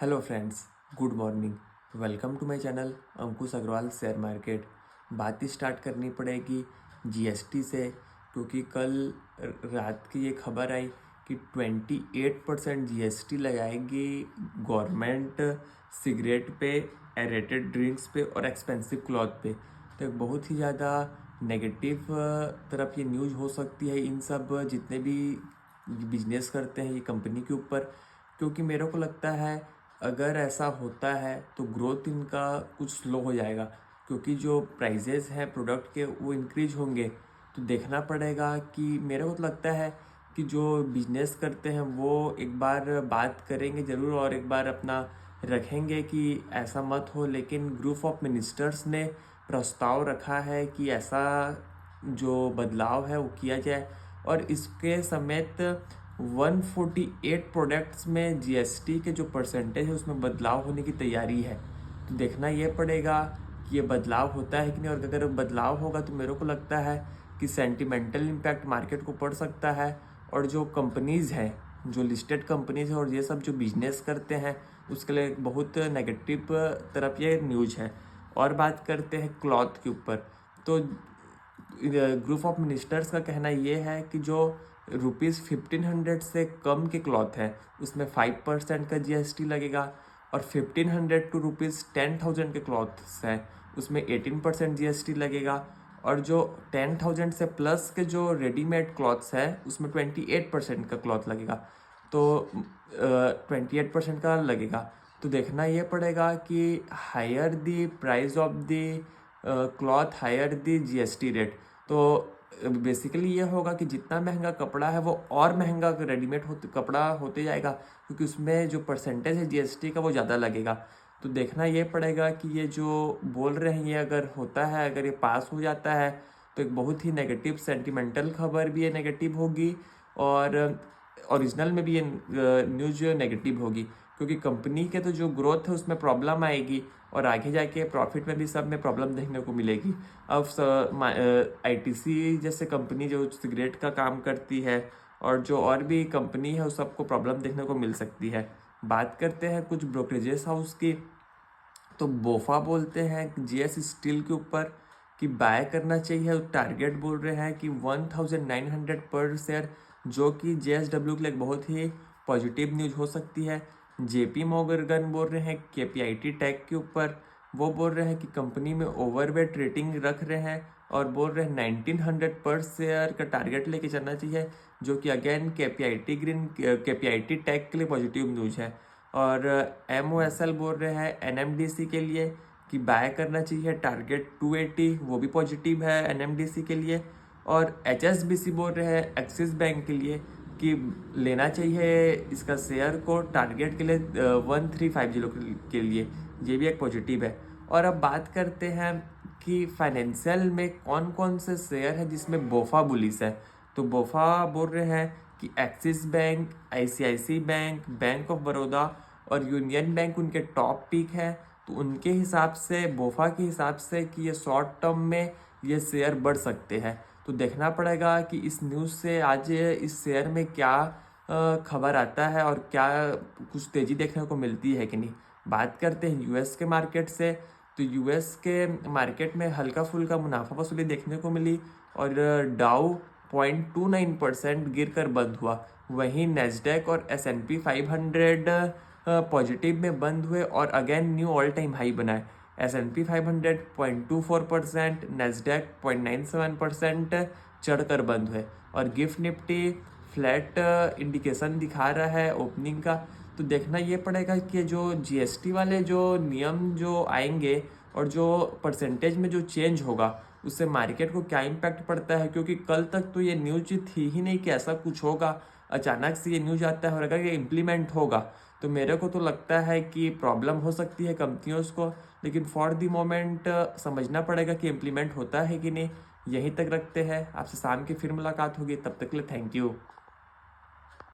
Hello friends, good morning. Welcome to my channel Ankush Agrawal share market. बात ही start करनी पड़ेगी जीएसटी से, क्योंकि कल रात की ये खबर आई कि 28% जीएसटी लगाएगी गवर्नमेंट सिगरेट पे, एरेटेड ड्रिंक्स पे और एक्सपेंसिव क्लॉथ पे। तो एक बहुत ही ज़्यादा नेगेटिव तरफ ये न्यूज़ हो सकती है इन सब जितने भी बिजनेस करते हैं ये कंपनी के ऊपर, क्योंकि मेरे को लगता है अगर ऐसा होता है तो ग्रोथ इनका कुछ स्लो हो जाएगा, क्योंकि जो प्राइजेस हैं प्रोडक्ट के वो इंक्रीज होंगे। तो देखना पड़ेगा कि मेरे को तो लगता है कि जो बिजनेस करते हैं वो एक बार बात करेंगे ज़रूर और एक बार अपना रखेंगे कि ऐसा मत हो। लेकिन ग्रुप ऑफ मिनिस्टर्स ने प्रस्ताव रखा है कि ऐसा जो बदलाव है वो किया जाए, और इसके समेत 148 प्रोडक्ट्स में जीएसटी के जो परसेंटेज है उसमें बदलाव होने की तैयारी है। तो देखना ये पड़ेगा कि ये बदलाव होता है कि नहीं, और अगर बदलाव होगा तो मेरे को लगता है कि सेंटिमेंटल इम्पैक्ट मार्केट को पड़ सकता है। और जो कंपनीज़ हैं, जो लिस्टेड कंपनीज हैं और ये सब जो बिजनेस करते हैं उसके लिए एक बहुत नेगेटिव तरफ ये न्यूज है। और बात करते हैं क्लॉथ के ऊपर, तो ग्रुप ऑफ मिनिस्टर्स का कहना ये है कि जो ₹1500 से कम के क्लॉथ है उसमें 5% का जीएसटी लगेगा, और 1500 टू ₹10,000 के क्लॉथ्स हैं उसमें 18% जीएसटी लगेगा, और जो 10,000 से प्लस के जो रेडीमेड क्लॉथ्स है उसमें 28% का क्लॉथ लगेगा। तो 28% का लगेगा। तो देखना ये पड़ेगा कि higher the price of the cloth higher the GST rate. तो बेसिकली ये होगा कि जितना महंगा कपड़ा है वो और महंगा रेडीमेड कपड़ा होते जाएगा, क्योंकि उसमें जो परसेंटेज है जीएसटी का वो ज़्यादा लगेगा। तो देखना ये पड़ेगा कि ये जो बोल रहे हैं ये अगर होता है, अगर ये पास हो जाता है तो एक बहुत ही नेगेटिव सेंटिमेंटल खबर भी ये नेगेटिव होगी, और ओरिजिनल में भी ये न्यूज़ नेगेटिव होगी, क्योंकि कंपनी के तो जो ग्रोथ है उसमें प्रॉब्लम आएगी और आगे जाके प्रॉफिट में भी सब में प्रॉब्लम देखने को मिलेगी। अब आईटीसी जैसे कंपनी जो सिगरेट का काम करती है और जो और भी कंपनी है उस सबको प्रॉब्लम देखने को मिल सकती है। बात करते हैं कुछ ब्रोकरेजेस हाउस की, तो बोफा बोलते हैं जीएस स्टील के ऊपर कि बाय करना चाहिए। टारगेट बोल रहे हैं कि 1900 पर शेयर, जो कि जेएसडब्ल्यू के लिए एक बहुत ही पॉजिटिव न्यूज हो सकती है। जेपी मॉर्गन बोल रहे हैं केपीआईटी टेक के ऊपर, वो बोल रहे हैं कि कंपनी में ओवरवेट रेटिंग रख रहे हैं और बोल रहे हैं 1900 पर शेयर का टारगेट लेके चलना चाहिए, जो कि अगेन केपीआईटी टेक के लिए पॉजिटिव न्यूज है। और एमओएसएल बोल रहे हैं एनएमडीसी के लिए कि बाय करना चाहिए, टारगेट 280, वो भी पॉजिटिव है एनएमडीसी के लिए। और एचएसबीसी बोल रहे हैं एक्सिस बैंक के लिए कि लेना चाहिए इसका शेयर को टारगेट के लिए 1350 के लिए, ये भी एक पॉजिटिव है। और अब बात करते हैं कि फाइनेंशियल में कौन कौन से शेयर है जिसमें बोफा बुलिस है। तो बोफा बोल रहे हैं कि Axis bank, ICIC bank, bank of Baroda और यूनियन बैंक उनके टॉप पिक है। तो उनके हिसाब से, बोफा के हिसाब से कि ये शॉर्ट टर्म में ये शेयर बढ़ सकते हैं। तो देखना पड़ेगा कि इस न्यूज़ से आज इस शेयर में क्या खबर आता है और क्या कुछ तेज़ी देखने को मिलती है कि नहीं। बात करते हैं यूएस के मार्केट से, तो यूएस के मार्केट में हल्का फुल्का मुनाफा वसूली देखने को मिली और डाउ 0.29% गिर कर बंद हुआ। वहीं नेस्डैक और एसएनपी 500 पॉजिटिव में बंद हुए और again knew all time high बनाए। एसएनपी 500 0.24%, नेस्डैक 0.97% चढ़कर बंद हुए, और गिफ्ट निफ्टी फ्लैट इंडिकेशन दिखा रहा है ओपनिंग का। तो देखना ये पड़ेगा कि जो जीएसटी वाले जो नियम जो आएंगे और जो परसेंटेज में जो चेंज होगा उससे मार्केट को क्या इम्पैक्ट पड़ता है, क्योंकि कल तक तो ये न्यूज थी ही नहीं कि ऐसा कुछ होगा। अचानक से ये न्यूज आता है और अगर ये इम्प्लीमेंट होगा तो मेरे को तो लगता है कि प्रॉब्लम हो सकती है कंपनियों को। लेकिन फॉर दी मोमेंट समझना पड़ेगा कि इम्प्लीमेंट होता है कि नहीं। यहीं तक रखते हैं, आपसे शाम की फिर मुलाकात होगी, तब तक के लिए थैंक यू।